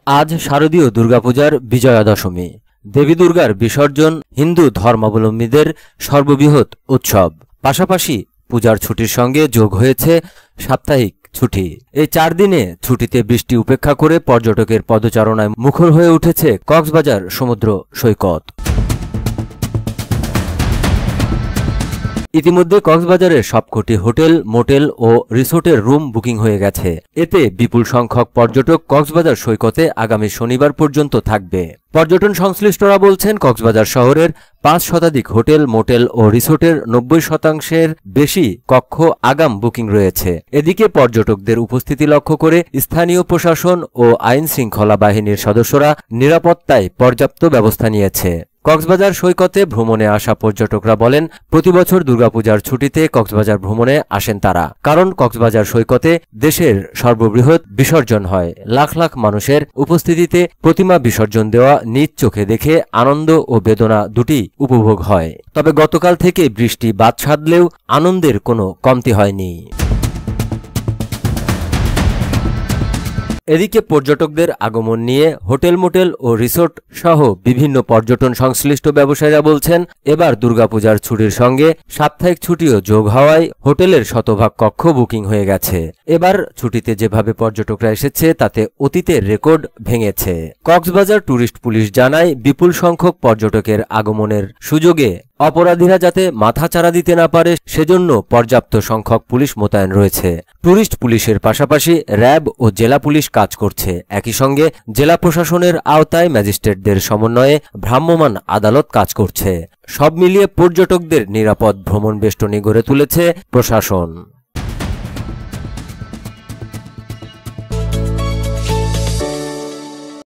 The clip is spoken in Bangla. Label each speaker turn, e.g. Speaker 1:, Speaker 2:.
Speaker 1: আজ শারদীয় দুর্গাপূজার বিজয়া দশমী। দেবী দুর্গার বিসর্জন হিন্দু ধর্মাবলম্বীদের সর্ববৃহৎ উৎসব। পাশাপাশি পূজার ছুটির সঙ্গে যোগ হয়েছে সাপ্তাহিক ছুটি। এই 4 দিনে ছুটিতে বৃষ্টি উপেক্ষা করে পর্যটকের পদচারণায় মুখর হয়ে উঠেছে কক্সবাজার সমুদ্র সৈকত। ইতিমধ্যে কক্সবাজারের সবকটি হোটেল, মোটেল ও রিসোর্টের রুম বুকিং হয়ে গেছে। এতে বিপুল সংখ্যক পর্যটক কক্সবাজার সৈকতে আগামী শনিবার পর্যন্ত থাকবে। পর্যটন সংশ্লিষ্টরা বলছেন, কক্সবাজার শহরের 5 শতাধিক হোটেল, মোটেল ও রিসোর্টের 90% বেশি কক্ষ আগাম বুকিং রয়েছে। এদিকে পর্যটকদের উপস্থিতি লক্ষ্য করে স্থানীয় প্রশাসন ও আইন শৃঙ্খলা বাহিনীর সদস্যরা নিরাপত্তায় পর্যাপ্ত ব্যবস্থা নিয়েছে। কক্সবাজার সৈকতে ভ্রমণে আসা পর্যটকরা বলেন, প্রতিবছর দুর্গাপূজার ছুটিতে কক্সবাজার ভ্রমণে আসেন তারা। কারণ কক্সবাজার সৈকতে দেশের সর্ববৃহৎ বিসর্জন হয়। লাখ লাখ মানুষের উপস্থিতিতে প্রতিমা বিসর্জন দেওয়া নিজ চোখে দেখে আনন্দ ও বেদনা দুটি উপভোগ হয়। তবে গতকাল থেকে বৃষ্টি বাদ সাধলেও আনন্দের কোনো কমতি হয়নি। এদিকে পর্যটকদের আগমন নিয়ে হোটেল, মোটেল ও রিসোর্ট সহ বিভিন্ন পর্যটন সংশ্লিষ্ট ব্যবসায়ীরা বলছেন, এবার দুর্গাপূজার ছুটির সঙ্গে সাপ্তাহিক ছুটিও যোগ হওয়ায় হোটেলের শতভাগ কক্ষ বুকিং হয়ে গেছে। এবার ছুটিতে যেভাবে পর্যটকরা এসেছে তাতে অতীতের রেকর্ড ভেঙেছে। কক্সবাজার ট্যুরিস্ট পুলিশ জানায়, বিপুল সংখ্যক পর্যটকের আগমনের সুযোগে অপরাধীরা যাতে মাথাচাড়া দিতে না পারে সেজন্য পর্যাপ্ত সংখ্যক পুলিশ মোতায়েন রয়েছে। ট্যুরিস্ট পুলিশের পাশাপাশি র্যাব ও জেলা পুলিশ কাজ করছে। একই সঙ্গে জেলা প্রশাসনের আওতায় ম্যাজিস্ট্রেটদের সমন্বয়ে ভ্রাম্যমাণ আদালত কাজ করছে। সব মিলিয়ে পর্যটকদের নিরাপদ ভ্রমণ বেষ্টনী গড়ে তুলেছে প্রশাসন।